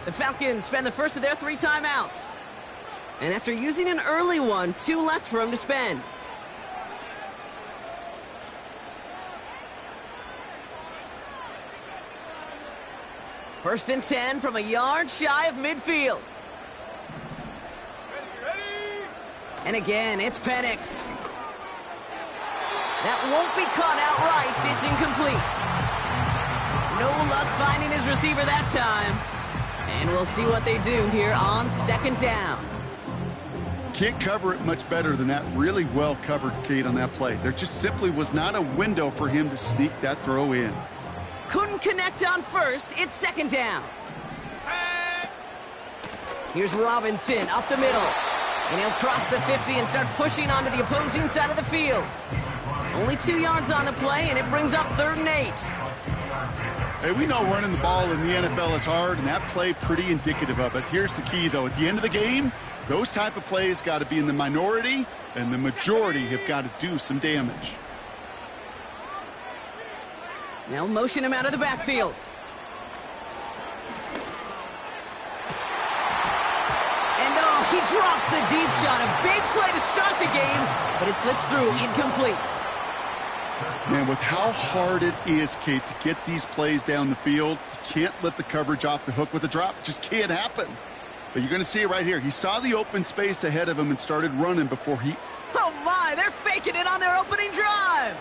The Falcons spend the first of their 3 timeouts. And after using an early one, 2 left for him to spend. First and 10 from a yard shy of midfield. And again, it's Penix. That won't be caught outright. It's incomplete. No luck finding his receiver that time. And we'll see what they do here on 2nd down. Can't cover it much better than that. Really well covered, Kate, on that play. There just simply was not a window for him to sneak that throw in. Couldn't connect on first. It's 2nd down. Here's Robinson up the middle. And he'll cross the 50 and start pushing onto the opposing side of the field. Only 2 yards on the play, and it brings up 3rd and 8. Hey, we know running the ball in the NFL is hard, and that play pretty indicative of it. Here's the key, though. At the end of the game, those type of plays got to be in the minority, and the majority have got to do some damage. They'll motion him out of the backfield. And oh, he drops the deep shot. A big play to start the game, but it slips through incomplete. Man, with how hard it is, Kate, to get these plays down the field, you can't let the coverage off the hook with a drop. It just can't happen. But you're going to see it right here. He saw the open space ahead of him and started running before he... Oh my, they're faking it on their opening drive.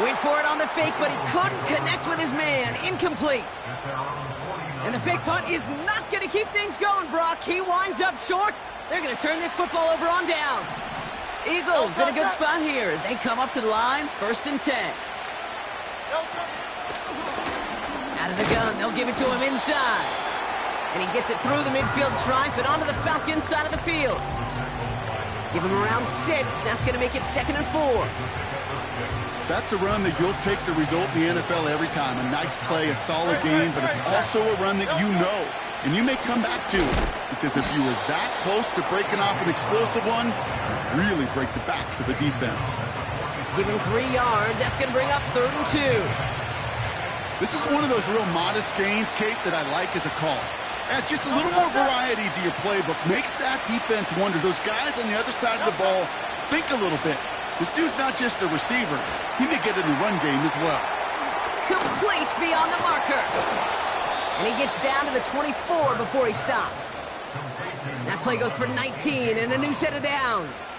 Went for it on the fake, but he couldn't connect with his man. Incomplete. And the fake punt is not going to keep things going, Brock. He winds up short. They're going to turn this football over on downs. Eagles in a good spot here as they come up to the line. 1st and 10. Out of the gun, they'll give it to him inside. And he gets it through the midfield stripe and onto the Falcons side of the field. Give him around 6. That's going to make it 2nd and 4. That's a run that you'll take the result in the NFL every time. A nice play, a solid game, but it's also a run that you know. And you may come back to it, because if you were that close to breaking off an explosive one, really break the backs of the defense. Give him 3 yards. That's going to bring up 3rd and 2. This is one of those real modest gains, Kate, that I like as a call. Adds just a little more variety to your playbook. Makes that defense wonder. Those guys on the other side of the ball think a little bit. This dude's not just a receiver. He may get in the run game as well. Complete beyond the marker. And he gets down to the 24 before he stopped. That play goes for 19 and a new set of downs.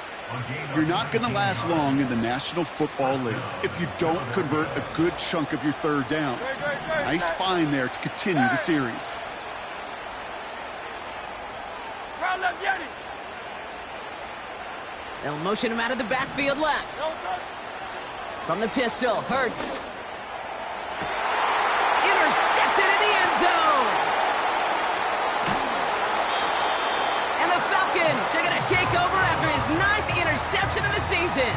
You're not going to last long in the National Football League if you don't convert a good chunk of your 3rd downs. Nice find there to continue the series. They'll motion him out of the backfield left. From the pistol, Hurts. Intercepted in the end zone. And the Falcons are going to take over after his 9th interception of the season.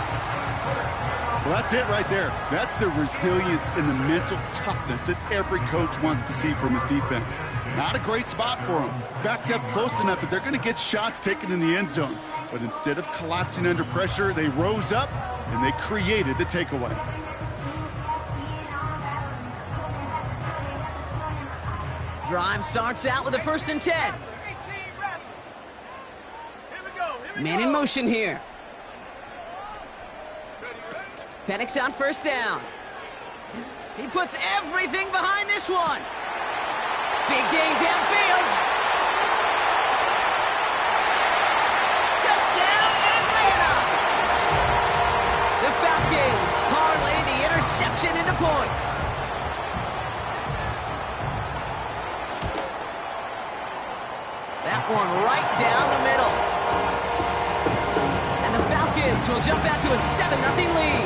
Well, that's it right there. That's the resilience and the mental toughness that every coach wants to see from his defense. Not a great spot for him. Backed up close enough that they're going to get shots taken in the end zone. But instead of collapsing under pressure, they rose up and they created the takeaway. Drive starts out with a 1st and 10. Man in motion here. Penix on 1st down. He puts everything behind this one. Big gain downfield. Touchdown Atlanta. The Falcons parlay the interception into points. That one right down the middle. And the Falcons will jump out to a 7-0 lead.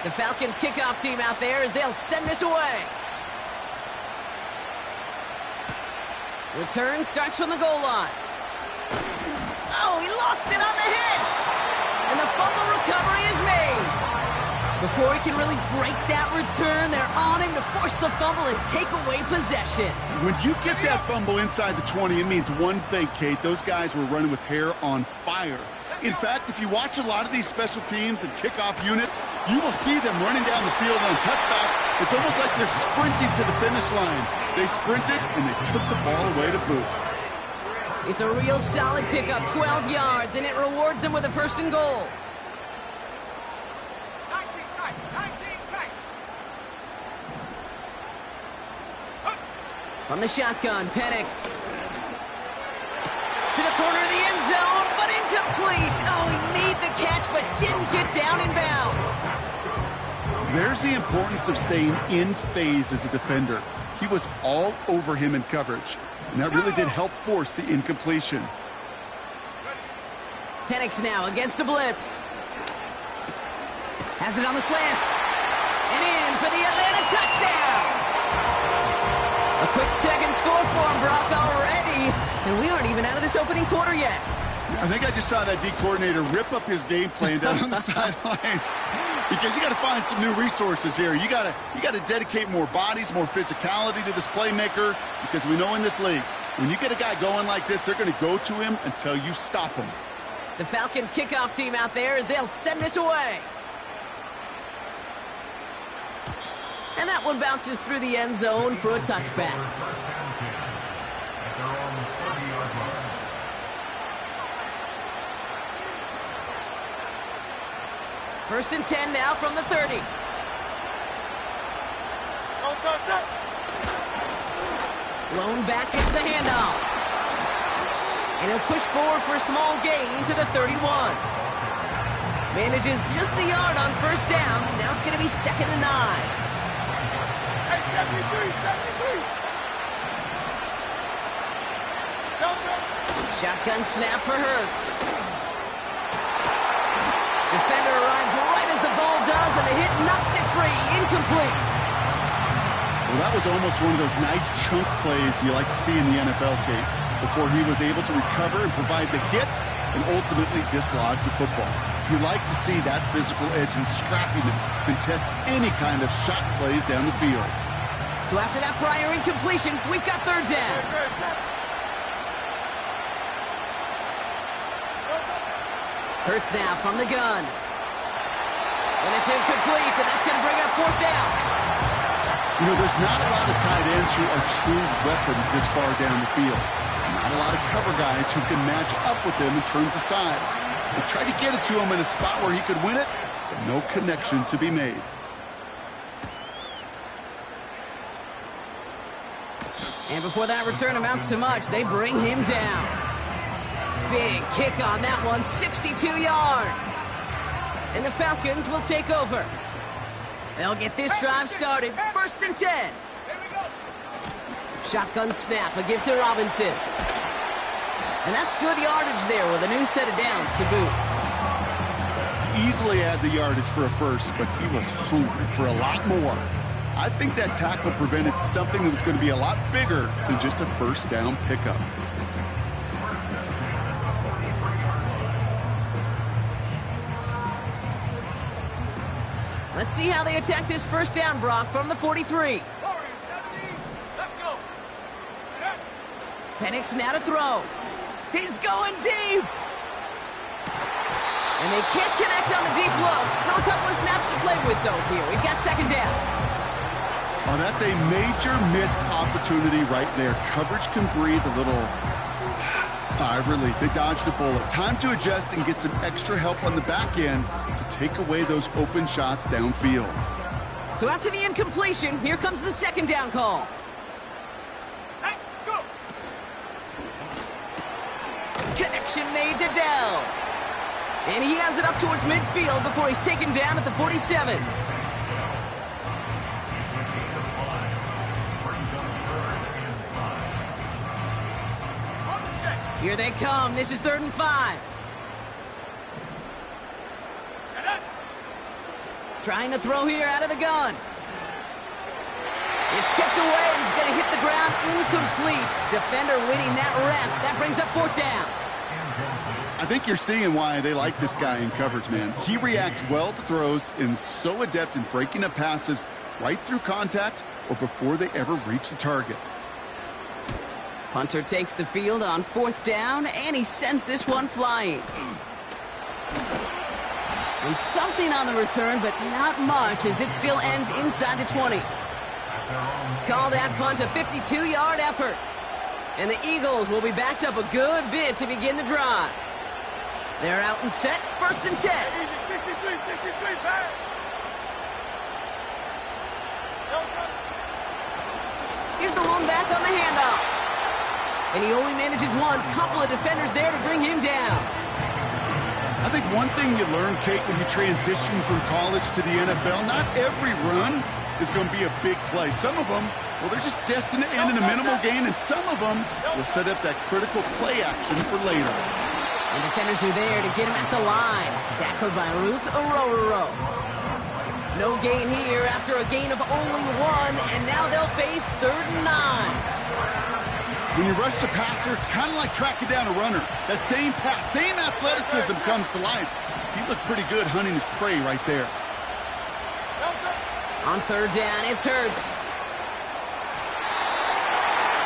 The Falcons kickoff team out there as they'll send this away. Return starts from the goal line. Oh, he lost it on the hit. And the fumble recovery is made. Before he can really break that return, they're on him to force the fumble and take away possession. When you get that fumble inside the 20, it means one thing, Kate. Those guys were running with hair on fire. In fact, if you watch a lot of these special teams and kickoff units, you will see them running down the field on touchbacks. It's almost like they're sprinting to the finish line. They sprinted, and they took the ball away to boot. It's a real solid pickup, 12 yards, and it rewards them with a 1st and goal. 19 tight. From the shotgun, Penix. To the corner of the end zone, but incomplete. Oh, he made the catch, but didn't get down in bounds. There's the importance of staying in phase as a defender. He was all over him in coverage, and that really did help force the incompletion. Penix now against a blitz. Has it on the slant. And in for the Atlanta touchdown. A quick second score for him, Brock, already. And we aren't even out of this opening quarter yet. I think I just saw that D coordinator rip up his game plan down on the sidelines. Because you got to find some new resources here. You got to dedicate more bodies, more physicality to this playmaker. Because we know in this league, when you get a guy going like this, they're going to go to him until you stop him. The Falcons kickoff team out there as they'll send this away. And that one bounces through the end zone for a touchback. First and 10 now from the 30. Blown back gets the handoff. And he'll push forward for a small gain to the 31. Manages just a yard on 1st down. Now it's going to be 2nd and 9. Shotgun snap for Hurts. Defender arrives right as the ball does, and the hit knocks it free. Incomplete. Well, that was almost one of those nice chunk plays you like to see in the NFL, Kate, before he was able to recover and provide the hit and ultimately dislodge the football. You like to see that physical edge and scrappiness to contest any kind of shot plays down the field. So after that prior incompletion, we've got 3rd down. Hurts now from the gun. And it's incomplete, and that's going to bring up 4th down. You know, there's not a lot of tight ends who are true weapons this far down the field. Not a lot of cover guys who can match up with them in terms of size. They tried to get it to him in a spot where he could win it, but no connection to be made. And before that return amounts to much, they bring him down. Big kick on that one, 62 yards. And the Falcons will take over. They'll get this drive started, 1st and 10. Shotgun snap, a give to Robinson. And that's good yardage there with a new set of downs to boot. Easily had the yardage for a first, but he was hungry for a lot more. I think that tackle prevented something that was going to be a lot bigger than just a 1st down pickup. Let's see how they attack this 1st down, Brock, from the 43. Penix now to throw. He's going deep. And they can't connect on the deep look. Still a couple of snaps to play with, though, here. We've got 2nd down. Oh, that's a major missed opportunity right there. Coverage can breathe a little sigh of relief. They dodged a bullet. Time to adjust and get some extra help on the back end to take away those open shots downfield. So after the incompletion, here comes the 2nd down call. Connection made to Dell. And he has it up towards midfield before he's taken down at the 47. Here they come. This is 3rd and 5. Trying to throw here out of the gun. It's tipped away and he's going to hit the ground incomplete. Defender winning that rep. That brings up 4th down. I think you're seeing why they like this guy in coverage, man. He reacts well to throws and is so adept in breaking up passes right through contact or before they ever reach the target. Punter takes the field on 4th down, and he sends this one flying. And something on the return, but not much, as it still ends inside the 20. Call that punt a 52-yard effort. And the Eagles will be backed up a good bit to begin the drive. They're out and set, 1st and 10. Here's the lone back on the handoff. And he only manages one. Couple of defenders there to bring him down. I think one thing you learn, Kate, when you transition from college to the NFL, not every run is going to be a big play. Some of them, well, they're just destined to end in a minimal gain, and some of them will set up that critical play action for later. And defenders are there to get him at the line. Tackled by Luke Arororo. No gain here after a gain of only one, and now they'll face 3rd and 9. When you rush the passer, it's kind of like tracking down a runner. That same pass, same athleticism comes to life. He looked pretty good hunting his prey right there. On 3rd down, it's Hurts.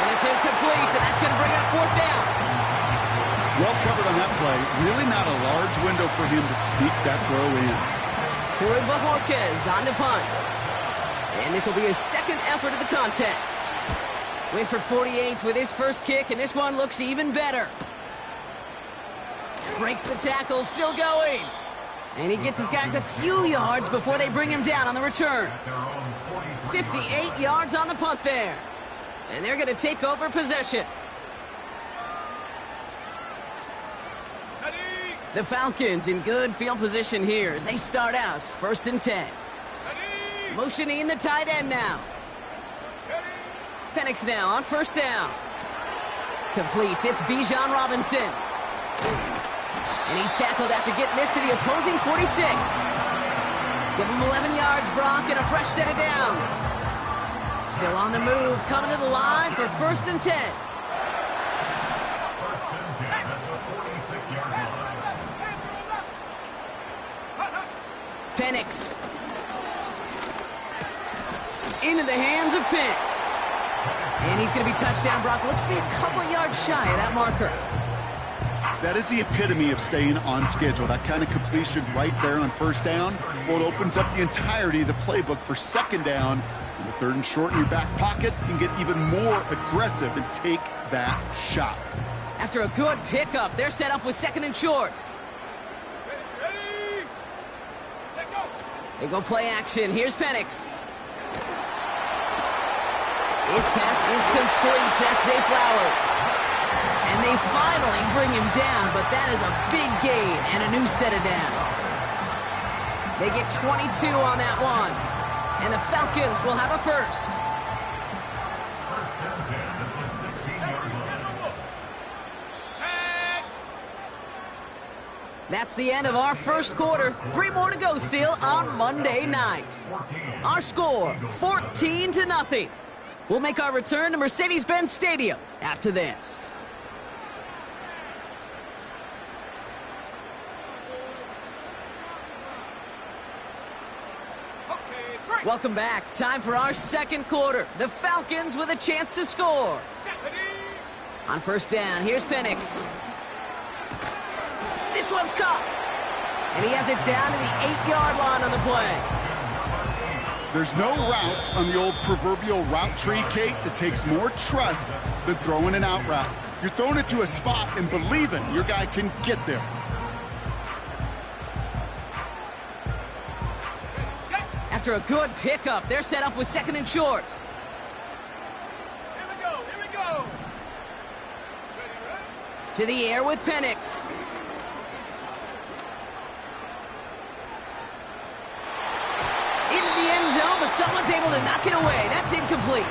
And it's incomplete, and that's going to bring up 4th down. Well covered on that play. Really not a large window for him to sneak that throw in. Corey Bajorquez on the punt. And this will be his 2nd effort of the contest. Winford 48 with his first kick, and this one looks even better. Breaks the tackle, still going. And he gets his guys a few yards before they bring him down on the return. 58 yards on the punt there. And they're going to take over possession. The Falcons in good field position here as they start out 1st and 10. Motioning the tight end now. Penix now on 1st down. Completes. It's Bijan Robinson. And he's tackled after getting this to the opposing 46. Give him 11 yards, Brock, and a fresh set of downs. Still on the move, coming to the line for 1st and 10. Penix. Into the hands of Pitts. And he's going to be touchdown, Brock. Looks to be a couple yards shy of that marker. That is the epitome of staying on schedule. That kind of completion right there on 1st down. Well, it opens up the entirety of the playbook for 2nd down. And the 3rd and short in your back pocket, you can get even more aggressive and take that shot. After a good pickup, they're set up with 2nd and short. They go play action. Here's Penix. His pass is complete. That's Zay Flowers. And they finally bring him down, but that is a big gain and a new set of downs. They get 22 on that one. And the Falcons will have a 1st. That's the end of our 1st quarter. 3 more to go still on Monday night. Our score, 14-0. We'll make our return to Mercedes-Benz Stadium after this. Welcome back. Time for our 2nd quarter. The Falcons with a chance to score. On 1st down, here's Penix. This one's caught. And he has it down to the 8-yard line on the play. There's no routes on the old proverbial route tree, Kate, that takes more trust than throwing an out route. You're throwing it to a spot and believing your guy can get there. After a good pickup, they're set up with 2nd and short. Here we go. To the air with Penix. Into the end zone, but someone's able to knock it away. That's incomplete.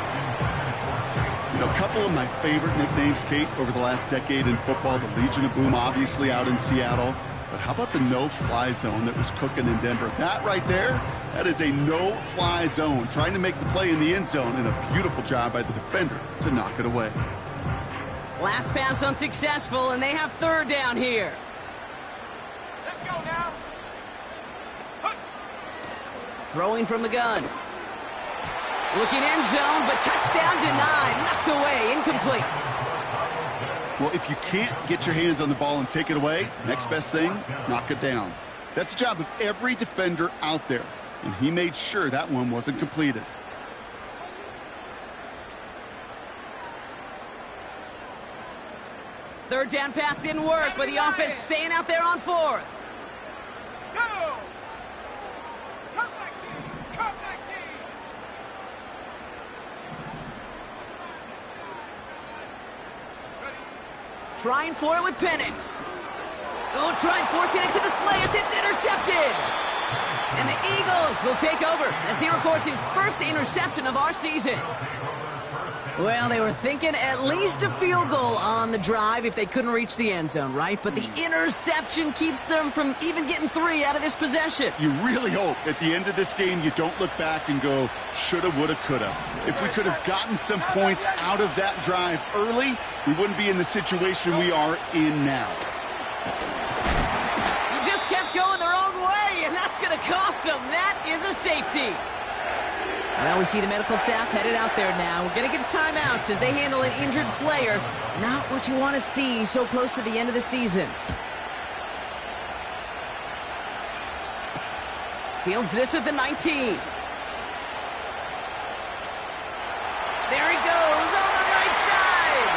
You know, a couple of my favorite nicknames, Kate, over the last decade in football. The Legion of Boom, obviously, out in Seattle. But how about the no-fly zone that was cooking in Denver? That right there, that is a no-fly zone. Trying to make the play in the end zone, and a beautiful job by the defender to knock it away. Last pass unsuccessful, and they have 3rd down here. Let's go now. Throwing from the gun. Looking end zone, but touchdown denied. Knocked away, incomplete. Well, if you can't get your hands on the ball and take it away, next best thing, knock it down. That's the job of every defender out there, and he made sure that one wasn't completed. Third down pass didn't work, but the offense staying out there on fourth. Go! Come back team! Come back team! Trying for it with Penix. Oh, trying forcing it to the slants. It's intercepted. And the Eagles will take over as he records his first interception of our season. Well, they were thinking at least a field goal on the drive if they couldn't reach the end zone, right? But the interception keeps them from even getting 3 out of this possession. You really hope at the end of this game you don't look back and go, shoulda, woulda, coulda. If we could have gotten some points out of that drive early, we wouldn't be in the situation we are in now. You just kept going the wrong way, and that's going to cost them. That is a safety. Well, we see the medical staff headed out there now. We're going to get a timeout as they handle an injured player. Not what you want to see so close to the end of the season. Fields this at the 19. There he goes on the right side.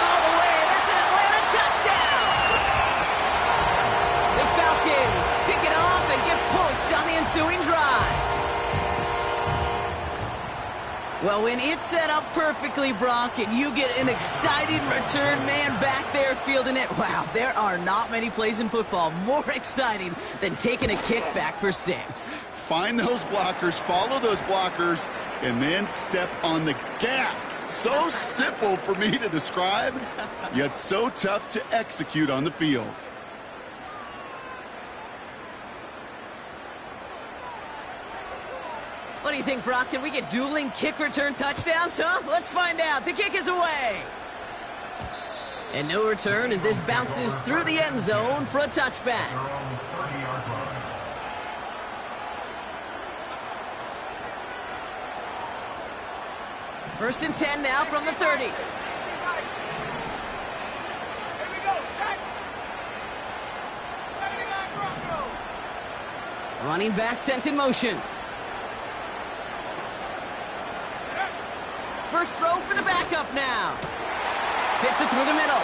All the way. That's an Atlanta touchdown. The Falcons pick it off and get points on the ensuing drive. Well, when it's set up perfectly, Brock, and you get an exciting return man back there fielding it, wow, there are not many plays in football more exciting than taking a kick back for 6. Find those blockers, follow those blockers, and then step on the gas. So simple for me to describe, yet so tough to execute on the field. What do you think, Brock? Can we get dueling kick return touchdowns, huh? Let's find out. The kick is away. And no return as this bounces through the end zone for a touchback. First and 10 now from the 30. Here we go, set! 79 Broncos! Running back sent in motion. First throw for the backup now. Fits it through the middle.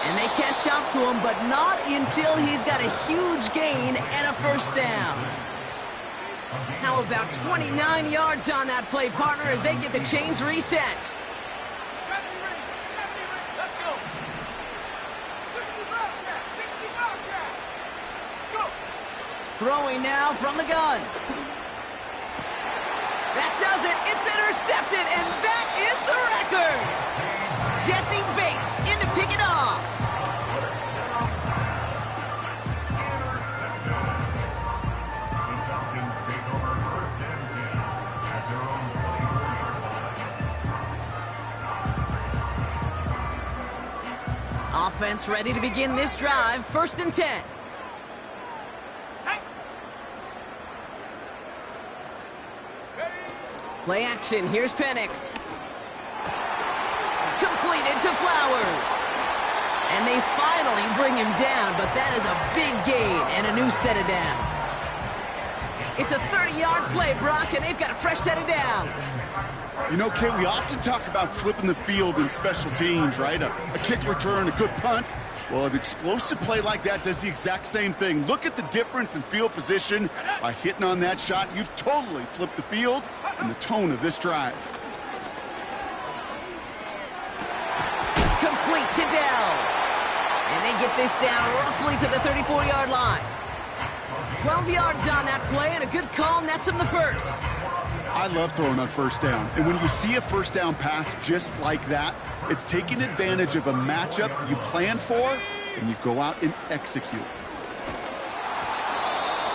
And they catch up to him, but not until he's got a huge gain and a first down. How about 29 yards on that play, partner, as they get the chains reset? 70 ring, let's go! 60 Bobcat, 60 Bobcat! Go! Throwing now from the gun. That does it. It's intercepted, and that is the record. Jesse Bates in to pick it off. Offense ready to begin this drive. First and 10. Play action. Here's Penix. Completed to Flowers. And they finally bring him down, but that is a big gain and a new set of downs. It's a 30-yard play, Brock, and they've got a fresh set of downs. You know, Kate, we often talk about flipping the field in special teams, right? A kick return, a good punt. Well, an explosive play like that does the exact same thing. Look at the difference in field position. By hitting on that shot, you've totally flipped the field and the tone of this drive. Complete to Dell. And they get this down roughly to the 34-yard line. 12 yards on that play, and a good call nets him the first. I love throwing on first down. And when you see a first down pass just like that, it's taking advantage of a matchup you plan for, and you go out and execute.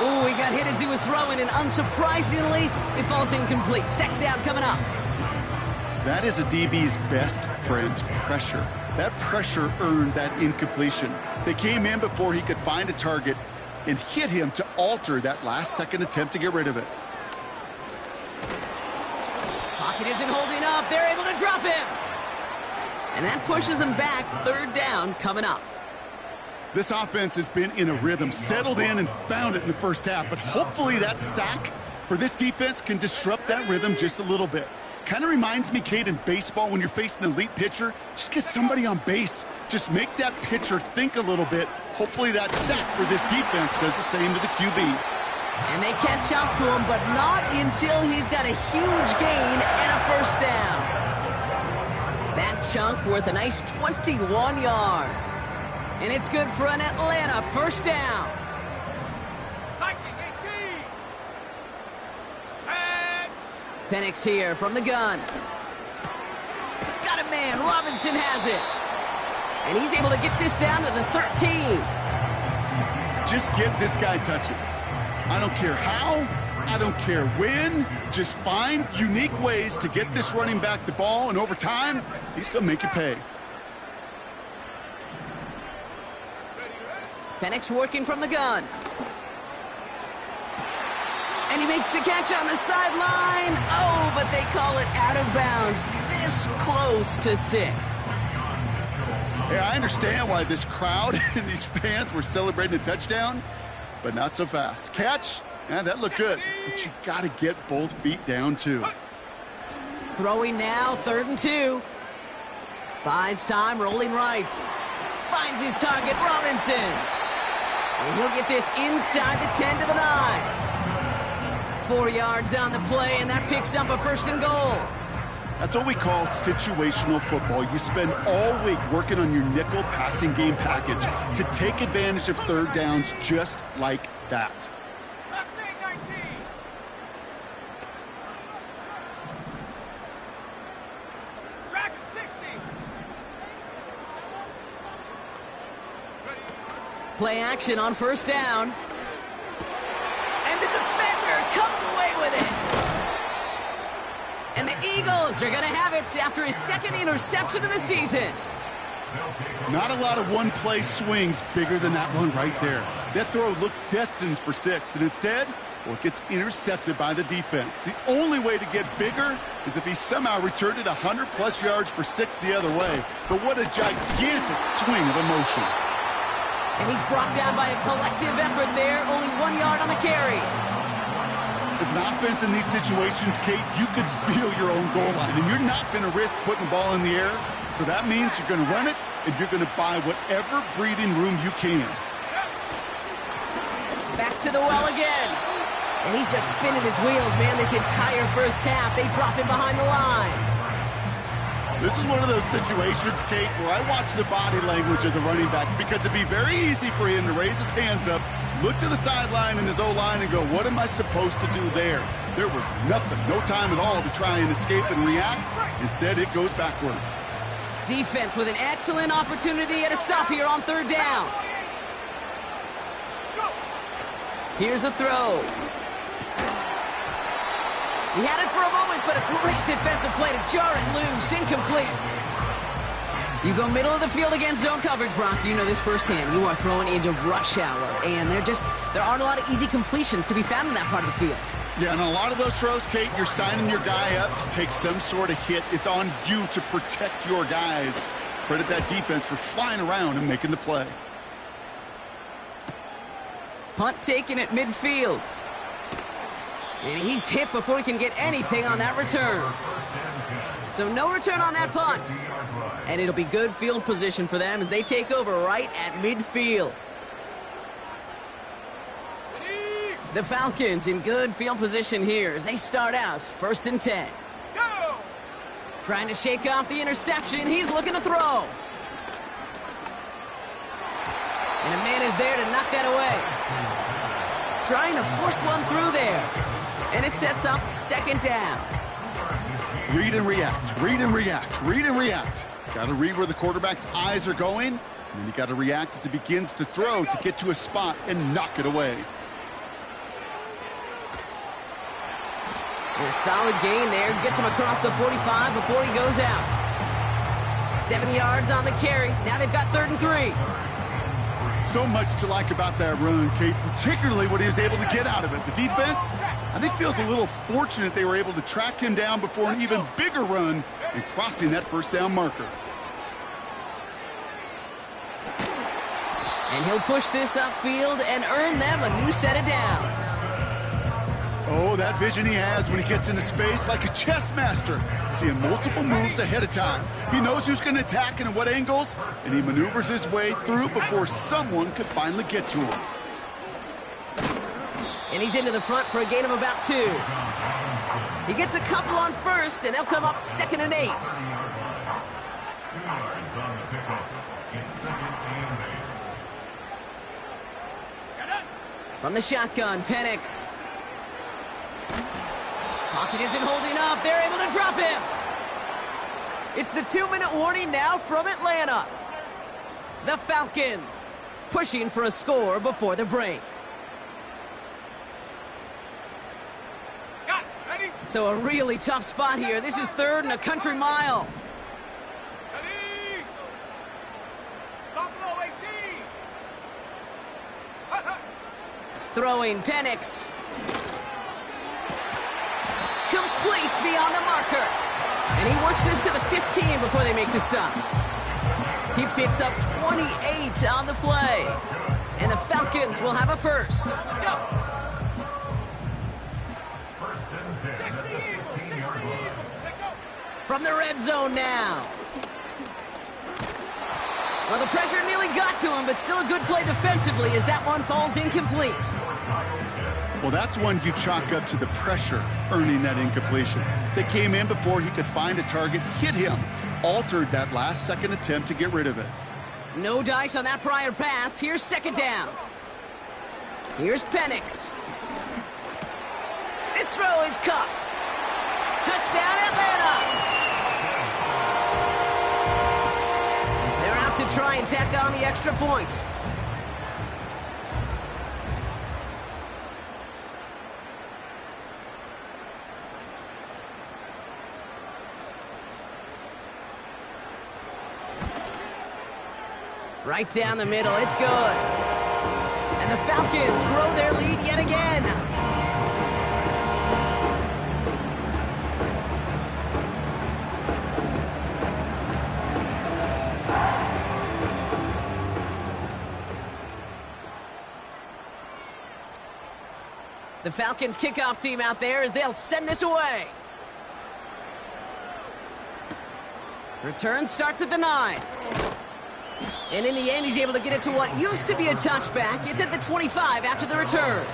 Ooh, he got hit as he was throwing, and unsurprisingly, it falls incomplete. Second down coming up. That is a DB's best friend, pressure. That pressure earned that incompletion. They came in before he could find a target and hit him to alter that last-second attempt to get rid of it. Pocket isn't holding up. They're able to drop him. And that pushes them back. Third down coming up. This offense has been in a rhythm, settled in and found it in the first half, but hopefully that sack for this defense can disrupt that rhythm just a little bit. Kind of reminds me, Kate, in baseball when you're facing an elite pitcher, just get somebody on base. Just make that pitcher think a little bit. Hopefully that sack for this defense does the same to the QB. And they catch up to him, but not until he's got a huge gain and a first down. That chunk worth a nice 21 yards. And it's good for an Atlanta first down. Viking 18. Set. Penix here from the gun. Got a man. Robinson has it. And he's able to get this down to the 13. Just get this guy touches. I don't care how, I don't care when. Just find unique ways to get this running back the ball, and over time, he's going to make you pay. Penix working from the gun. And he makes the catch on the sideline. Oh, but they call it out of bounds. This close to 6. Yeah, I understand why this crowd and these fans were celebrating a touchdown, but not so fast. Catch, yeah, that looked good, but you got to get both feet down, too. Throwing now, 3rd and 2. Buys time, rolling right. Finds his target, Robinson. And he'll get this inside the 10 to the 9. 4 yards on the play, and that picks up a 1st and goal. That's what we call situational football. You spend all week working on your nickel passing game package to take advantage of 3rd downs just like that. Mustang 19. Dragon 60. Ready. Play action on 1st down. And the defender comes away with it. And the Eagles are going to have it after his 2nd interception of the season. Not a lot of one-play swings bigger than that one right there. That throw looked destined for 6, and instead, well, it gets intercepted by the defense. The only way to get bigger is if he somehow returned it 100-plus yards for 6 the other way. But what a gigantic swing of emotion. And he's brought down by a collective effort there, only 1 yard on the carry. As an offense in these situations, Kate, you could feel your own goal line, and you're not going to risk putting the ball in the air. So that means you're going to run it, and you're going to buy whatever breathing room you can. Back to the well again. And he's just spinning his wheels, man, this entire first half. They drop him behind the line. This is one of those situations, Kate, where I watch the body language of the running back, because it'd be very easy for him to raise his hands up, look to the sideline in his O-line and go, what am I supposed to do there? There was nothing, no time at all to try and escape and react. Instead, it goes backwards. Defense with an excellent opportunity at a stop here on 3rd down. Here's a throw. He had it for a moment, but a great defensive play to jar it loose. Incomplete. You go middle of the field against zone coverage, Brock. You know this firsthand. You are throwing into rush hour, and there aren't a lot of easy completions to be found in that part of the field. Yeah, and a lot of those throws, Kate, you're signing your guy up to take some sort of hit. It's on you to protect your guys. Credit that defense for flying around and making the play. Punt taken at midfield. And he's hit before he can get anything on that return. So no return on that punt. And it'll be good field position for them as they take over right at midfield. The Falcons in good field position here as they start out 1st and 10. Go! Trying to shake off the interception. He's looking to throw. And a man is there to knock that away. Trying to force one through there. And it sets up 2nd down. Read and react, read and react, read and react. Got to read where the quarterback's eyes are going, and then you got to react as he begins to throw to get to a spot and knock it away. And a solid gain there. Gets him across the 45 before he goes out. 7 yards on the carry. Now they've got 3rd and 3. So much to like about that run, Kate, particularly what he was able to get out of it. The defense, I think, feels a little fortunate they were able to track him down before an even bigger run and crossing that 1st down marker. And he'll push this upfield and earn them a new set of downs. Oh, that vision he has when he gets into space like a chess master, seeing multiple moves ahead of time. He knows who's going to attack and at what angles, and he maneuvers his way through before someone could finally get to him. And he's into the front for a gain of about 2. He gets a couple on first, and they'll come up 2nd and 8. From the shotgun, Penix. Pocket isn't holding up. They're able to drop him. It's the 2-minute warning now from Atlanta. The Falcons pushing for a score before the break. Got it. Ready? So a really tough spot here. This is 3rd and a country mile. Ready? Buffalo 18. Hut, hut. Throwing Penix. Complete beyond the marker. And he works this to the 15 before they make the stop. He picks up 28 on the play. And the Falcons will have a first. Go. 60 Eagles. 60 Eagles. Take go. From the red zone now. Well, the pressure nearly got to him, but still a good play defensively as that one falls incomplete. Well, that's one you chalk up to the pressure earning that incompletion. They came in before he could find a target, hit him, altered that last-second attempt to get rid of it. No dice on that prior pass. Here's 2nd down. Here's Penix. This throw is caught. Touchdown, Atlanta. They're out to try and tack on the extra point. Right down the middle, it's good. And the Falcons grow their lead yet again. The Falcons kickoff team out there as they'll send this away. Return starts at the 9. And in the end, he's able to get it to what used to be a touchback. It's at the 25 after the return.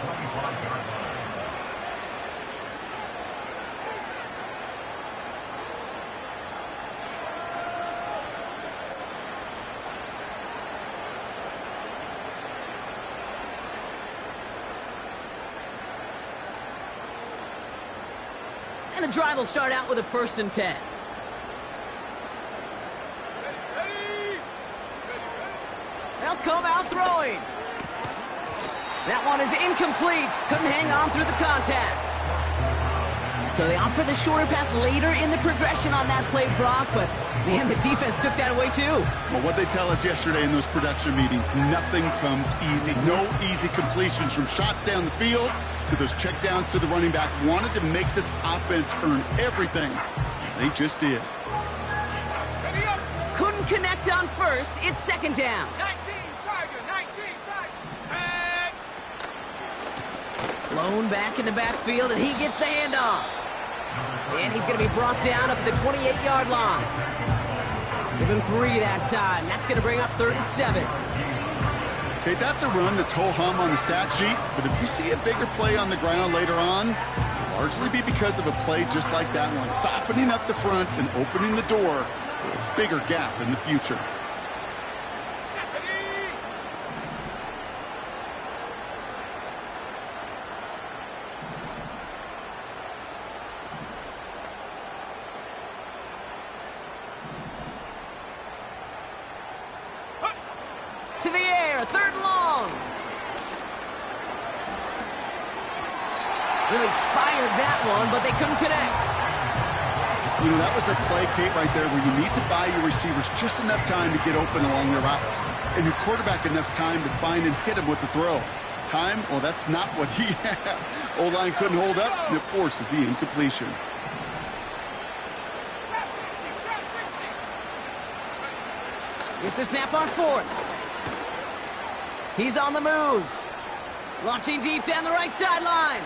And the drive will start out with a 1st and 10. They'll come out throwing. That one is incomplete. Couldn't hang on through the contact. So they opt for the shorter pass later in the progression on that play, Brock, but man, the defense took that away too. Well, what they tell us yesterday in those production meetings, nothing comes easy. No easy completions from shots down the field to those checkdowns to the running back. Wanted to make this offense earn everything. They just did. Ready up. Couldn't connect on first. It's 2nd down. 19 Tiger. 19 Tiger. Tag. Blown back in the backfield, and he gets the handoff. And he's going to be brought down up at the 28-yard line. Give him 3 that time. That's going to bring up 3rd and 7. Okay, that's a run that's ho-hum on the stat sheet, but if you see a bigger play on the ground later on, it'll largely be because of a play just like that one, softening up the front and opening the door for a bigger gap in the future. To the air, 3rd and long. Really fired that one, but they couldn't connect. You know, that was a play, Kate, right there where you need to buy your receivers just enough time to get open along their routes, and your quarterback enough time to find and hit him with the throw. Time, well, that's not what he had. O-line couldn't hold up, and it forces the incompletion. Here's the snap on 4th. He's on the move. Launching deep down the right sideline.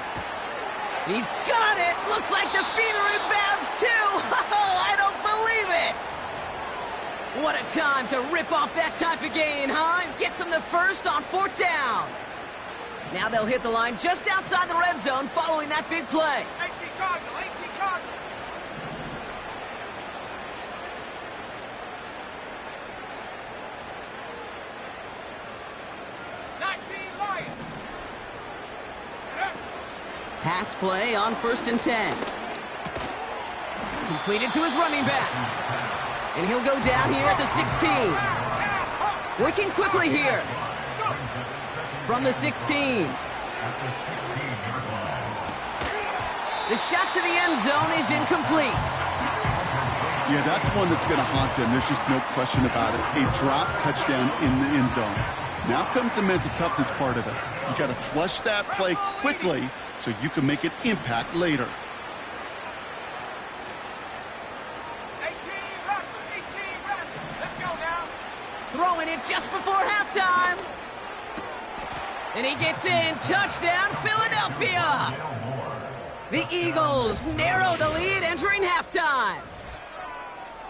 He's got it. Looks like the feeder inbounds too. Oh, I don't believe it. What a time to rip off that type of gain, huh? And gets him the first on 4th down. Now they'll hit the line just outside the red zone following that big play. 18 Cardinal, 18 Cardinal. 19 Lion. Pass play on 1st and 10. Completed to his running back. And he'll go down here at the 16. Working quickly here. From the 16. The shot to the end zone is incomplete. Yeah, that's one that's going to haunt him. There's just no question about it. A drop touchdown in the end zone. Now comes the mental toughness part of it. You got to flush that play quickly so you can make an impact later. 18 run, 18 run. Let's go now. Throwing it just before halftime. And he gets in. Touchdown, Philadelphia. The Eagles narrow the lead entering halftime.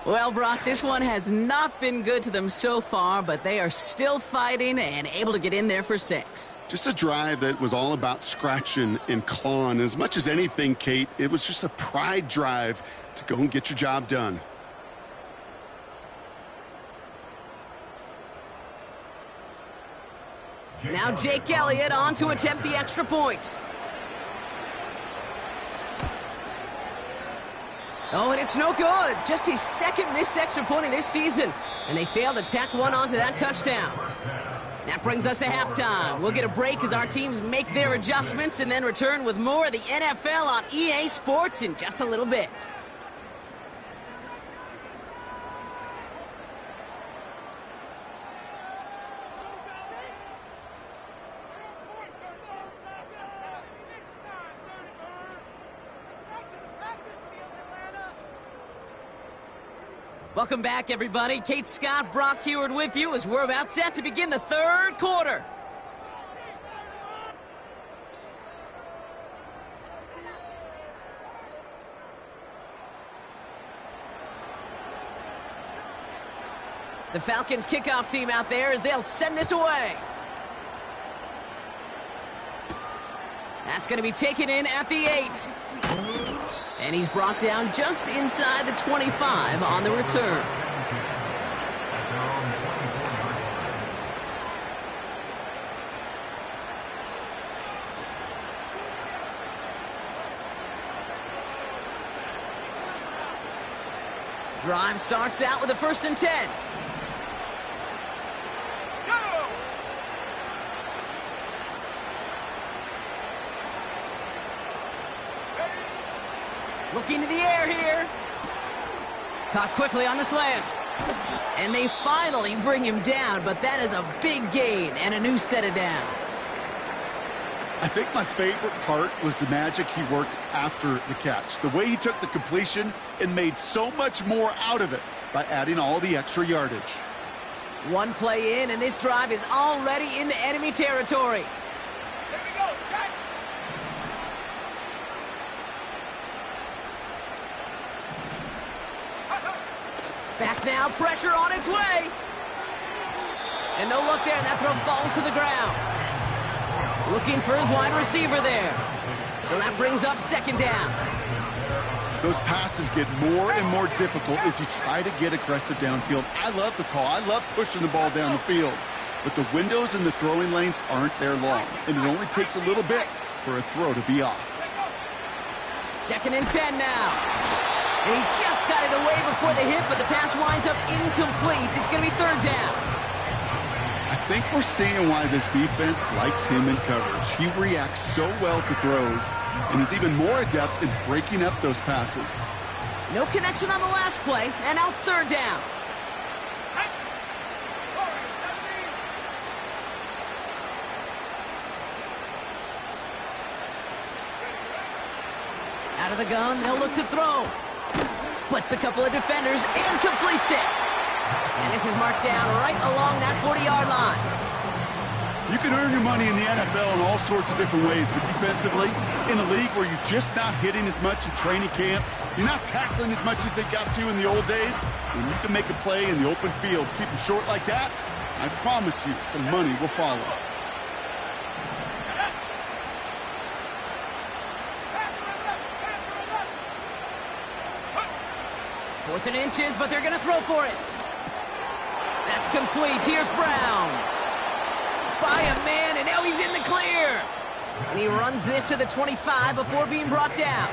Well, Brock, this one has not been good to them so far, but they are still fighting and able to get in there for 6. Just a drive that was all about scratching and clawing. As much as anything, Kate, it was just a pride drive to go and get your job done. Now Jake Elliott on to attempt the extra point. Oh, and it's no good. Just his 2nd missed extra point in this season. And they failed to tack one onto that touchdown. That brings us to halftime. We'll get a break as our teams make their adjustments and then return with more of the NFL on EA Sports in just a little bit. Welcome back, everybody. Kate Scott, Brock Heward with you as we're about set to begin the 3rd quarter. The Falcons kickoff team out there as they'll send this away. That's going to be taken in at the 8. And he's brought down just inside the 25 on the return. Drive starts out with a 1st and 10. Looking to the air here. Caught quickly on the slant. And they finally bring him down, but that is a big gain and a new set of downs. I think my favorite part was the magic he worked after the catch. The way he took the completion and made so much more out of it by adding all the extra yardage. One play in, and this drive is already into enemy territory. Here we go, set. Back now, pressure on its way. And no look there, and that throw falls to the ground. Looking for his wide receiver there. So that brings up 2nd down. Those passes get more and more difficult as you try to get aggressive downfield. I love the call. I love pushing the ball down the field. But the windows in the throwing lanes aren't there long, and it only takes a little bit for a throw to be off. 2nd and 10 now. And he just got it away before the hit, but the pass winds up incomplete. It's going to be 3rd down. I think we're seeing why this defense likes him in coverage. He reacts so well to throws and is even more adept in breaking up those passes. No connection on the last play, and now it's 3rd down. Out of the gun, they'll look to throw. Splits a couple of defenders and completes it. And this is marked down right along that 40-yard line. You can earn your money in the NFL in all sorts of different ways, but defensively, in a league where you're just not hitting as much in training camp, you're not tackling as much as they got to in the old days, when you can make a play in the open field, keep them short like that, I promise you some money will follow. Fourth and inches, but they're going to throw for it. That's complete. Here's Brown. By a man, and now he's in the clear. And he runs this to the 25 before being brought down.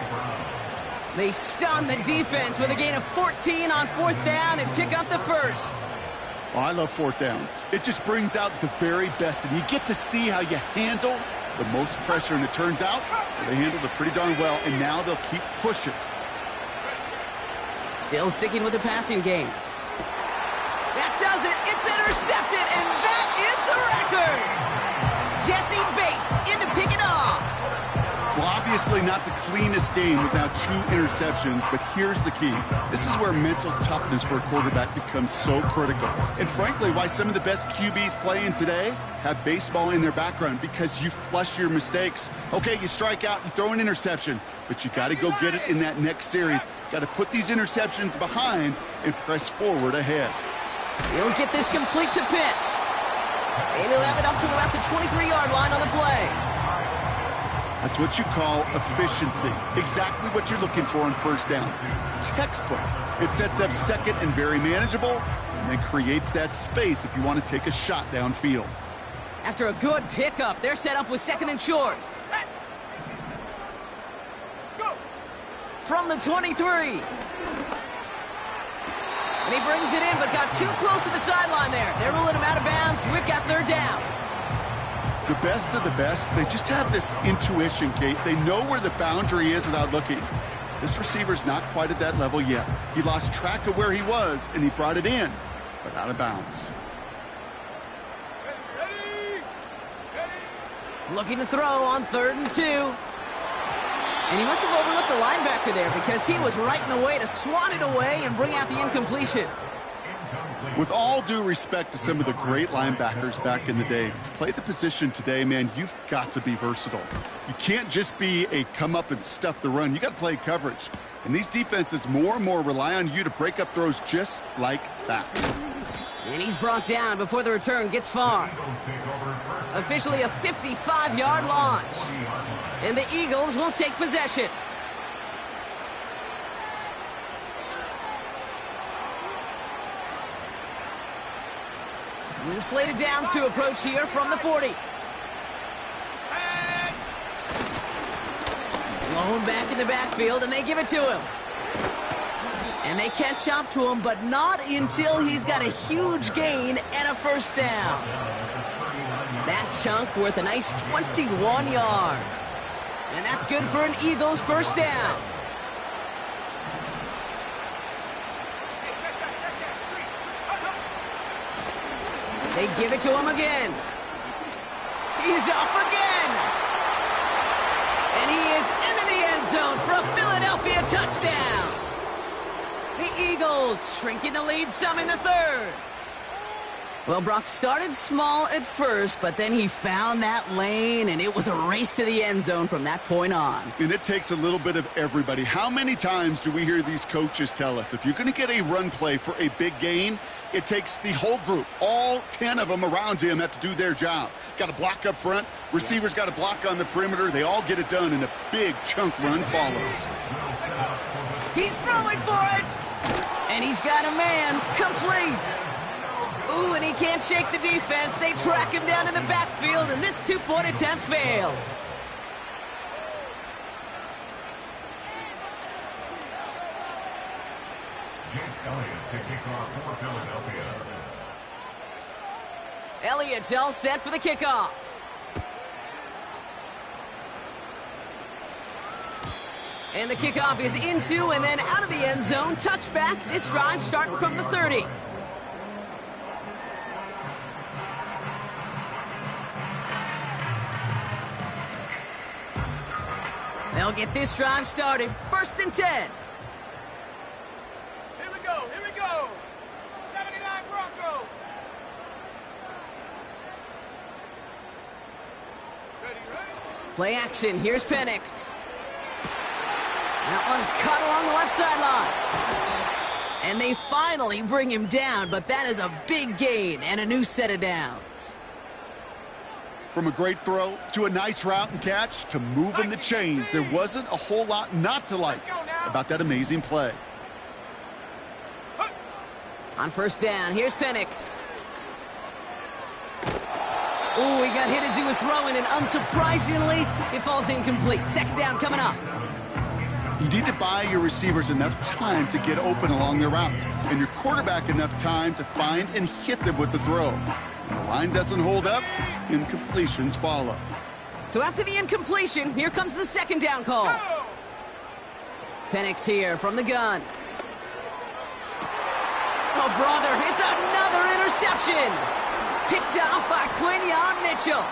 They stun the defense with a gain of 14 on fourth down and pick up the first. Oh, I love fourth downs. It just brings out the very best, and you get to see how you handle the most pressure, and it turns out they handled it pretty darn well, and now they'll keep pushing. Still sticking with the passing game. That does it. It's intercepted, and that is the record. Jesse Bates in to pick it off. Well, obviously not the cleanest game with now 2 interceptions, but here's the key. This is where mental toughness for a quarterback becomes so critical. And frankly, why some of the best QBs playing today have baseball in their background, because you flush your mistakes. Okay, you strike out, you throw an interception, but you've got to go get it in that next series. Got to put these interceptions behind and press forward ahead. He'll get this complete to Pitts. And he'll have it up to about the 23-yard line on the play. That's what you call efficiency. Exactly what you're looking for on first down. Textbook. It sets up second and very manageable, and then creates that space if you want to take a shot downfield. After a good pickup, they're set up with second and short. From the 23. And he brings it in, but got too close to the sideline there. They're ruling him out of bounds. We've got third down. The best of the best, they just have this intuition, Kate. They know where the boundary is without looking. This receiver's not quite at that level yet. He lost track of where he was, and he brought it in, but out of bounds. Looking to throw on 3rd and 2. And he must have overlooked the linebacker there, because he was right in the way to swat it away and bring out the incompletion. With all due respect to some of the great linebackers back in the day, to play the position today, man, you've got to be versatile. You can't just be a come up and stuff the run. You got to play coverage. And these defenses more and more rely on you to break up throws just like that. And he's brought down before the return gets far. Officially a 55-yard launch. And the Eagles will take possession. New slated downs to approach here from the 40. Blown back in the backfield, and they give it to him. And they catch up to him, but not until he's got a huge gain and a first down. That chunk worth a nice 21 yards. And that's good for an Eagles first down. They give it to him again. He's off again. And he is into the end zone for a Philadelphia touchdown. The Eagles shrinking the lead some in the 3rd. Well, Brock started small at first, but then he found that lane, and it was a race to the end zone from that point on. And it takes a little bit of everybody. How many times do we hear these coaches tell us, if you're going to get a run play for a big gain, it takes the whole group, all 10 of them around him have to do their job. Got to block up front. Receivers got to block on the perimeter. They all get it done, and a big chunk run follows. He's throwing for it. And he's got a man complete. Ooh, and he can't shake the defense. They track him down in the backfield, and this 2-point attempt fails. Elliott's all set for the kickoff. And the kickoff is into and then out of the end zone. Touchback. This drive starting from the 30. They'll get this drive started. 1st and 10. Here we go. Here we go. 79 Broncos. Play action. Here's Penix. That one's caught along the left sideline. And they finally bring him down, but that is a big gain and a new set of downs. From a great throw to a nice route and catch to moving the chains, there wasn't a whole lot not to like about that amazing play. On first down, here's Penix. Oh, he got hit as he was throwing, and unsurprisingly, it falls incomplete. Second down coming up. You need to buy your receivers enough time to get open along their route, and your quarterback enough time to find and hit them with the throw. When the line doesn't hold up, incompletions follow. So after the incompletion, here comes the second down call. Penix here from the gun. Oh, brother, it's another interception. Picked off by Quinyon Mitchell.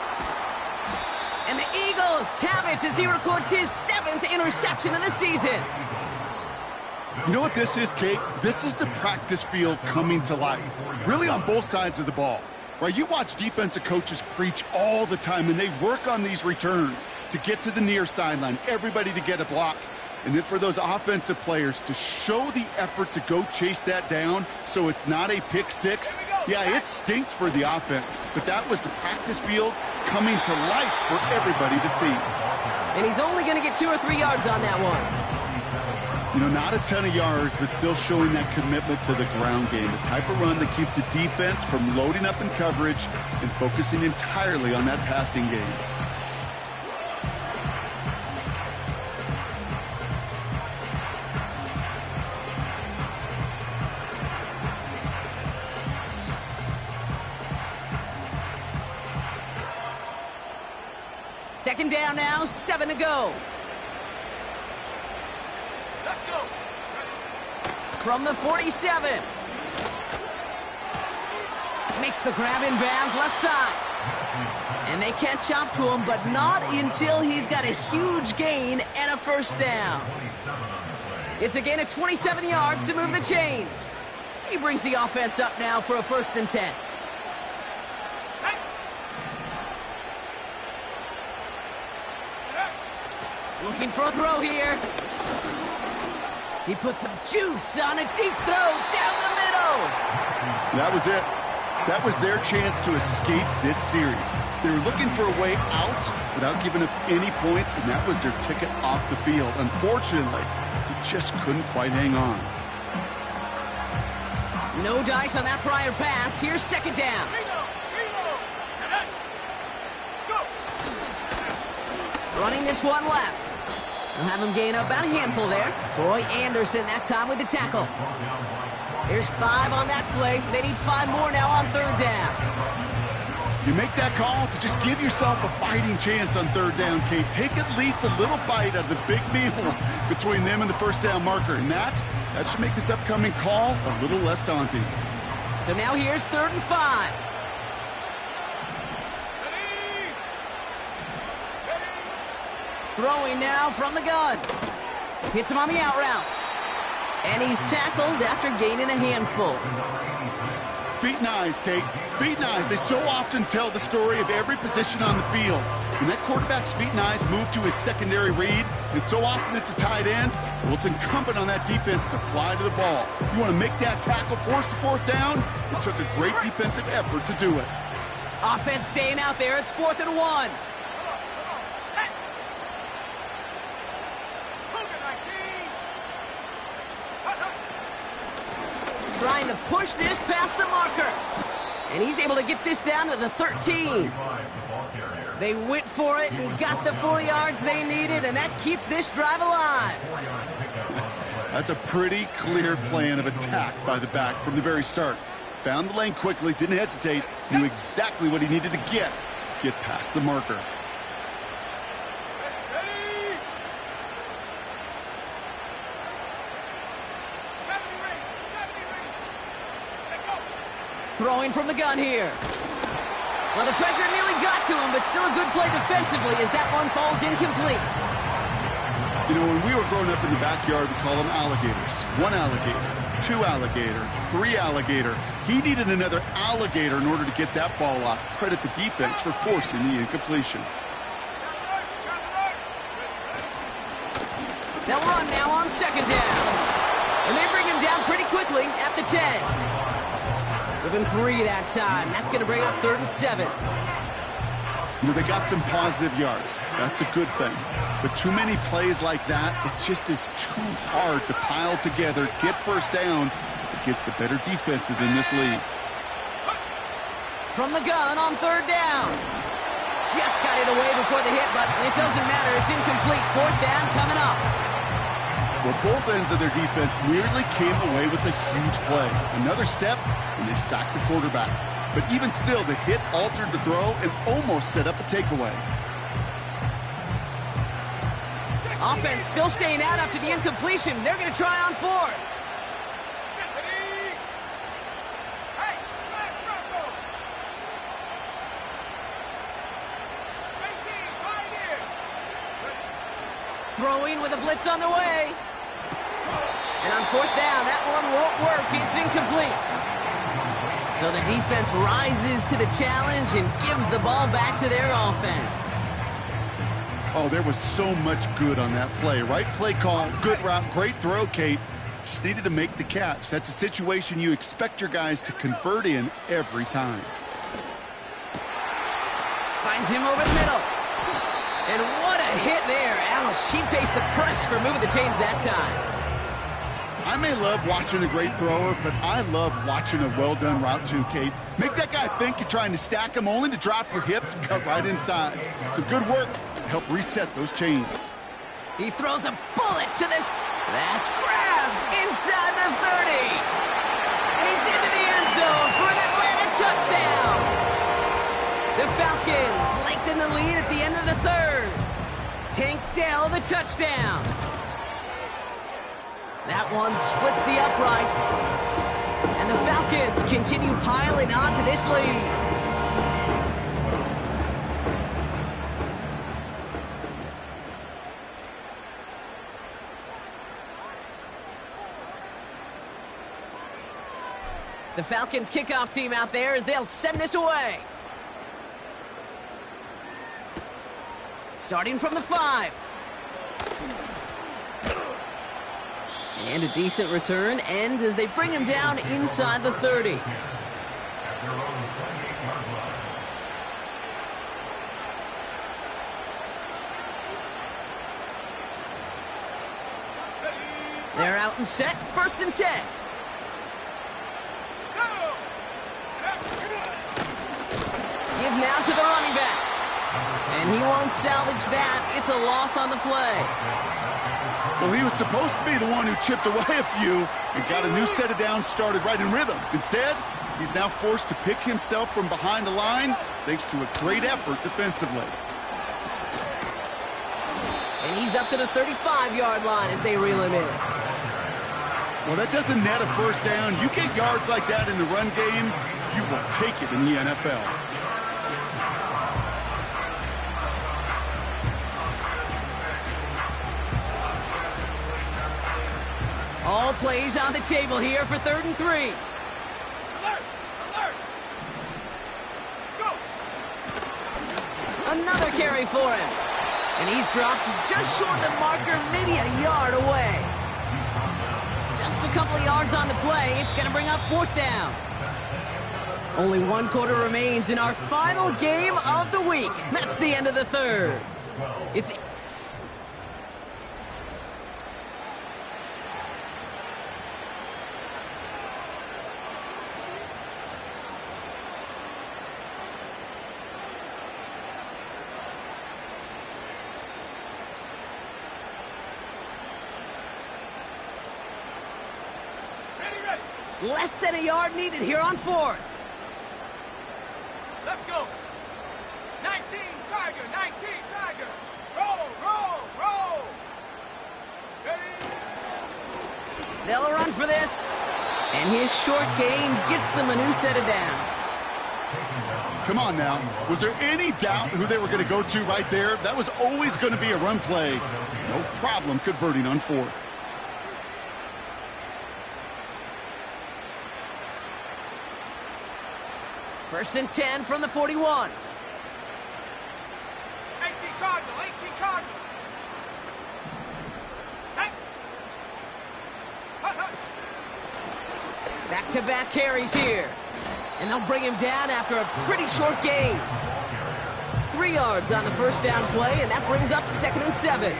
And the Eagles have it as he records his 7th interception of the season. You know what this is, Kate? This is the practice field coming to life, really on both sides of the ball. Right, you watch defensive coaches preach all the time, and they work on these returns to get to the near sideline, everybody to get a block. And then for those offensive players to show the effort to go chase that down so it's not a pick six, yeah, it stinks for the offense. But that was the practice field coming to life for everybody to see. And he's only going to get 2 or 3 yards on that one. You know, not a ton of yards, but still showing that commitment to the ground game. The type of run that keeps the defense from loading up in coverage and focusing entirely on that passing game. Second down now, 7 to go. Let's go. From the 47. Makes the grab in bounds left side. And they can't chop to him, but not until he's got a huge gain and a first down. It's a gain of 27 yards to move the chains. He brings the offense up now for a 1st and 10. Looking for a throw here. He put some juice on a deep throw down the middle. That was it. That was their chance to escape this series. They were looking for a way out without giving up any points, and that was their ticket off the field. Unfortunately, he just couldn't quite hang on. No dice on that prior pass. Here's second down. Running this one left. We'll have him gain about a handful there. Troy Anderson that time with the tackle. Here's 5 on that play. They need 5 more now on 3rd down. You make that call to just give yourself a fighting chance on 3rd down, Kate. Take at least a little bite out of the big meal between them and the first down marker. And that should make this upcoming call a little less daunting. So now here's 3rd and 5. Throwing now from the gun. Hits him on the out route. And he's tackled after gaining a handful. Feet and eyes, Kate. Feet and eyes. They so often tell the story of every position on the field. When that quarterback's feet and eyes move to his secondary read, and so often it's a tight end, well, it's incumbent on that defense to fly to the ball. You want to make that tackle, force the 4th down? It took a great defensive effort to do it. Offense staying out there. It's 4th and 1. Trying to push this past the marker. And he's able to get this down to the 13. They went for it and got the 4 yards they needed, and that keeps this drive alive. That's a pretty clear plan of attack by the back from the very start. Found the lane quickly, didn't hesitate, knew exactly what he needed to get past the marker. Throwing from the gun here. Well, the pressure nearly got to him, but still a good play defensively as that one falls incomplete. You know, when we were growing up in the backyard, we call them alligators. 1 alligator, 2 alligator, 3 alligator. He needed another alligator in order to get that ball off. Credit the defense for forcing the incompletion. They'll run now on second down. And they bring him down pretty quickly at the 10. Give him 3 that time. That's going to bring up 3rd and 7. You know, they got some positive yards. That's a good thing. But too many plays like that, it just is too hard to pile together, get first downs against the better defenses in this league. From the gun on 3rd down. Just got it away before the hit, but it doesn't matter. It's incomplete. 4th down coming up. Well, both ends of their defense nearly came away with a huge play. Another step, and they sacked the quarterback. But even still, the hit altered the throw and almost set up a takeaway. Offense still staying out after the incompletion. They're going to try on 4th. Throwing with a blitz on the way. And on 4th down, that one won't work. It's incomplete. So the defense rises to the challenge and gives the ball back to their offense. Oh, there was so much good on that play. Right play call, good route, great throw, Kate. Just needed to make the catch. That's a situation you expect your guys to convert in every time. Finds him over the middle. And what a hit there. Ouch, she faced the press for moving the chains that time. I may love watching a great thrower, but I love watching a well-done route too, Kate. Make that guy think you're trying to stack him only to drop your hips and cut right inside. Some good work to help reset those chains. He throws a bullet to this. That's grabbed inside the 30. And he's into the end zone for an Atlanta touchdown. The Falcons lengthen the lead at the end of the 3rd. Tank Dell the touchdown. That one splits the uprights. And the Falcons continue piling onto this lead. The Falcons kickoff team out there as they'll send this away. Starting from the 5. And a decent return ends as they bring him down inside the 30. They're out and set, 1st and 10. Give now to the running back. And he won't salvage that. It's a loss on the play. Well, he was supposed to be the one who chipped away a few and got a new set of downs started right in rhythm. Instead, he's now forced to pick himself from behind the line thanks to a great effort defensively. And he's up to the 35-yard line as they reel him in. Well, that doesn't net a 1st down. You get yards like that in the run game, you will take it in the NFL. All plays on the table here for 3rd and 3. Alert! Alert! Go! Another carry for him. And he's dropped just short of the marker, maybe a yard away. Just a couple of yards on the play. It's going to bring up 4th down. Only 1 quarter remains in our final game of the week. That's the end of the 3rd. It's... Less than a yard needed here on 4th. Let's go. 19 Tiger, 19 Tiger. Roll, roll, roll. Ready? They'll run for this. And his short gain gets them a new set of downs. Come on now. Was there any doubt who they were going to go to right there? That was always going to be a run play. No problem converting on 4th. First and 10 from the 41. 18 Cardinal, 18 Cardinal. Set. Back-to-back carries here. And they'll bring him down after a pretty short gain. 3 yards on the first down play, and that brings up 2nd and 7.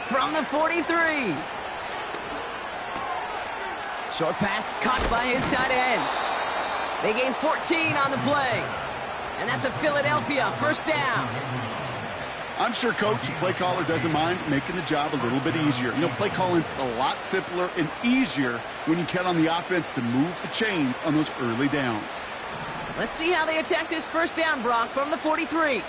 From the 43. Short pass caught by his tight end. They gain 14 on the play. And that's a Philadelphia first down. I'm sure coach and play caller doesn't mind making the job a little bit easier. You know, play calling's a lot simpler and easier when you count on the offense to move the chains on those early downs. Let's see how they attack this first down, Brock, from the 43.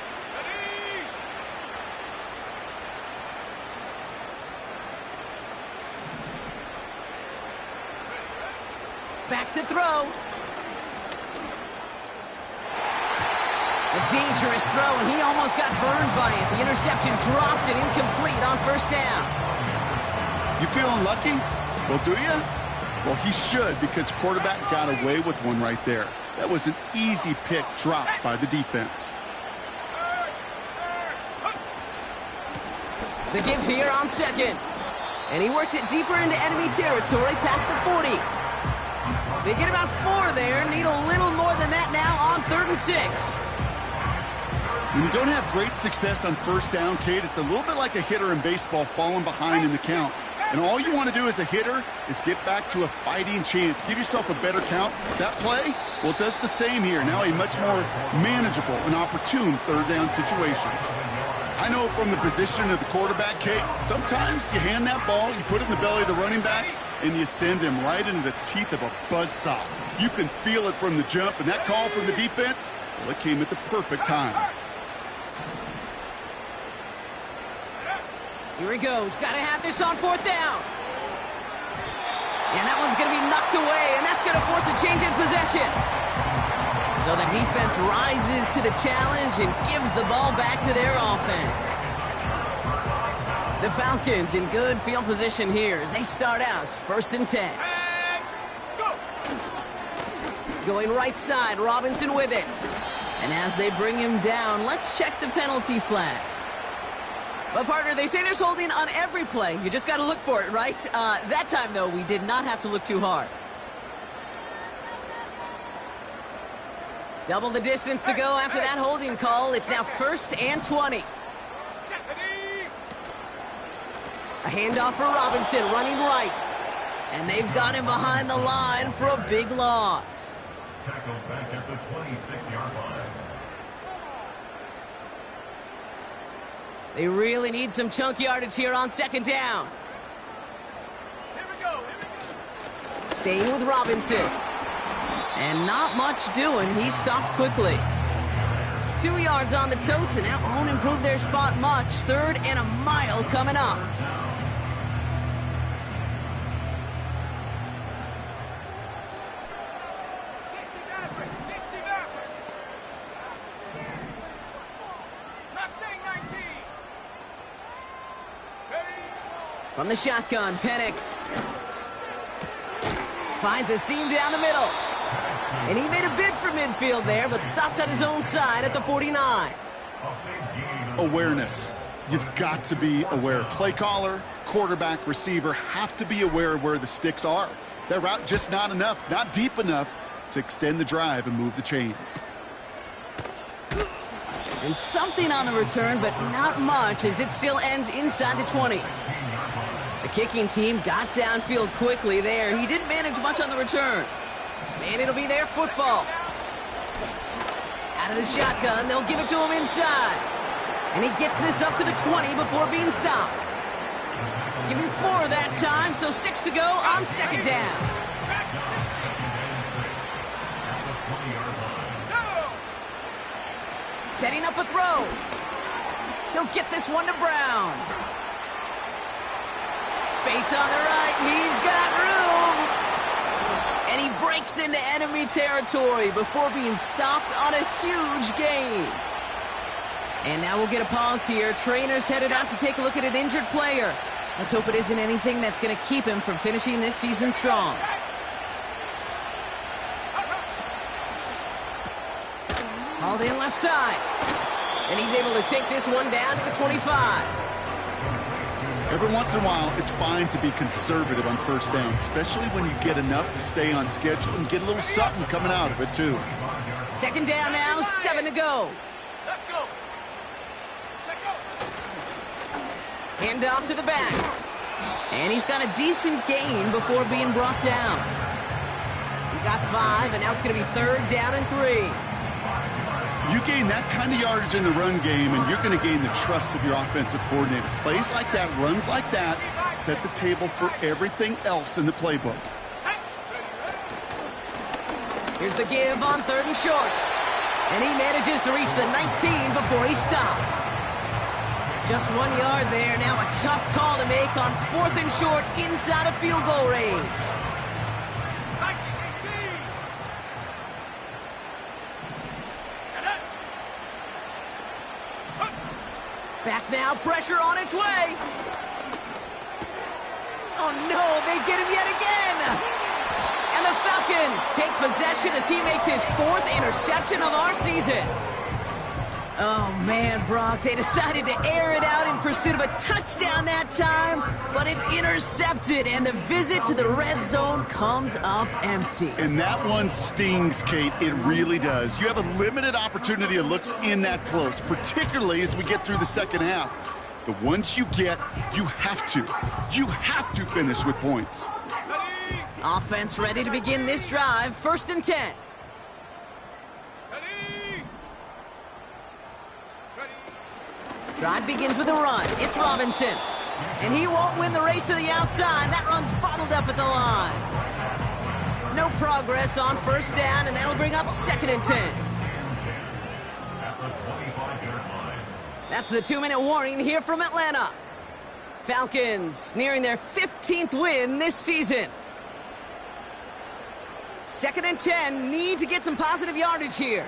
Back to throw. A dangerous throw, and he almost got burned by it. The interception dropped and incomplete on first down. You feeling lucky? Well, do you? Well, he should, because quarterback got away with one right there. That was an easy pick dropped by the defense. The give here on 2nd. And he works it deeper into enemy territory past the 40. They get about 4 there, need a little more than that now on 3rd and 6. When you don't have great success on first down, Kate, it's a little bit like a hitter in baseball falling behind in the count. And all you want to do as a hitter is get back to a fighting chance. Give yourself a better count. That play, well, it does the same here. Now a much more manageable and opportune 3rd down situation. I know from the position of the quarterback, Kate, sometimes you hand that ball, you put it in the belly of the running back, and you send him right into the teeth of a buzzsaw. You can feel it from the jump, and that call from the defense, well, it came at the perfect time. Here he goes. Got to have this on 4th down. And that one's going to be knocked away, and that's going to force a change in possession. So the defense rises to the challenge and gives the ball back to their offense. The Falcons in good field position here as they start out 1st and 10. Going right side, Robinson with it. And as they bring him down, let's check the penalty flag. Well, partner, they say there's holding on every play. You just got to look for it, right? That time, though, we did not have to look too hard. Double the distance to go after that holding call. It's now 1st and 20. A handoff for Robinson, running right. And they've got him behind the line for a big loss. Tackled back at the 26-yard line. They really need some chunk yardage here on 2nd down. Here we go. Staying with Robinson. And not much doing. He stopped quickly. 2 yards on the tote, and that won't improve their spot much. 3rd and a mile coming up. From the shotgun, Penix finds a seam down the middle. And he made a bid for midfield there, but stopped on his own side at the 49. Awareness. You've got to be aware. Play caller, quarterback, receiver have to be aware of where the sticks are. That route just not enough, not deep enough to extend the drive and move the chains. And something on the return, but not much, as it still ends inside the 20. The kicking team got downfield quickly there. He didn't manage much on the return. And it'll be their football. Out of the shotgun, they'll give it to him inside. And he gets this up to the 20 before being stopped. Give him 4 that time, so 6 to go on 2nd down. Setting up a throw. He'll get this one to Brown. Space on the right. He's got room. And he breaks into enemy territory before being stopped on a huge gain. And now we'll get a pause here. Trainers headed out to take a look at an injured player. Let's hope it isn't anything that's going to keep him from finishing this season strong. Hauled in left side. And he's able to take this one down to the 25. Every once in a while, it's fine to be conservative on first down, especially when you get enough to stay on schedule and get a little something coming out of it, too. Second down now, 7 to go. Let's go. Check go. Hand off to the back. And he's got a decent gain before being brought down. He got 5, and now it's going to be 3rd down and 3. You gain that kind of yardage in the run game, and you're going to gain the trust of your offensive coordinator. Plays like that, runs like that, set the table for everything else in the playbook. Here's the give on 3rd and short. And he manages to reach the 19 before he stopped. Just 1 yard there. Now a tough call to make on 4th and short inside of field goal range. Back now, pressure on its way. Oh no, they get him yet again. And the Falcons take possession as he makes his 4th interception of our season. Oh man, Brock, they decided to air it out in pursuit of a touchdown that time, but it's intercepted, and the visit to the red zone comes up empty. And that one stings, Kate. It really does. You have a limited opportunity of looks in that close, particularly as we get through the second half. The ones you get, you have to finish with points. Offense ready to begin this drive. 1st and 10. Drive begins with a run. It's Robinson. And he won't win the race to the outside. That run's bottled up at the line. No progress on 1st down, and that'll bring up 2nd and 10. That's the 2-minute warning here from Atlanta. Falcons nearing their 15th win this season. 2nd and 10, need to get some positive yardage here.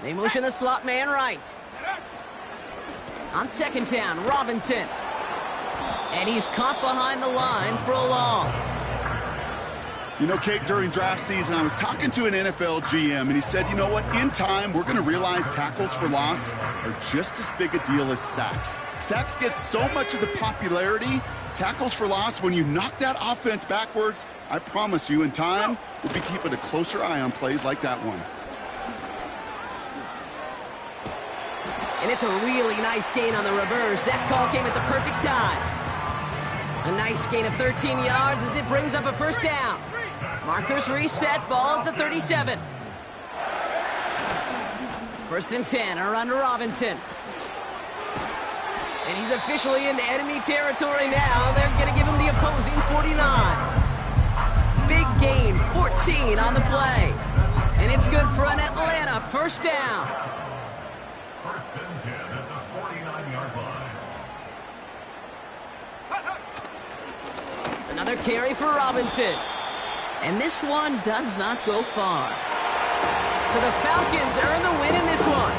They motion the slot man right. On 2nd down, Robinson. And he's caught behind the line for a loss. You know, Kate, during draft season, I was talking to an NFL GM, and he said, you know what, in time, we're going to realize tackles for loss are just as big a deal as sacks. Sacks get so much of the popularity. Tackles for loss, when you knock that offense backwards, I promise you, in time, we'll be keeping a closer eye on plays like that one. And it's a really nice gain on the reverse. That call came at the perfect time. A nice gain of 13 yards as it brings up a 1st down. Markers reset, ball at the 37. 1st and 10, a run to Robinson. And he's officially in enemy territory now. They're going to give him the opposing 49. Big gain, 14 on the play. And it's good for an Atlanta 1st down. 1st and 10 at the 49-yard line. Another carry for Robinson. And this one does not go far. So the Falcons earn the win in this one.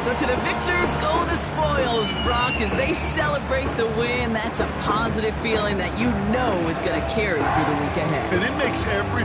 So to the victor go the spoils, Brock, as they celebrate the win. That's a positive feeling that you know is going to carry through the week ahead. And it makes everybody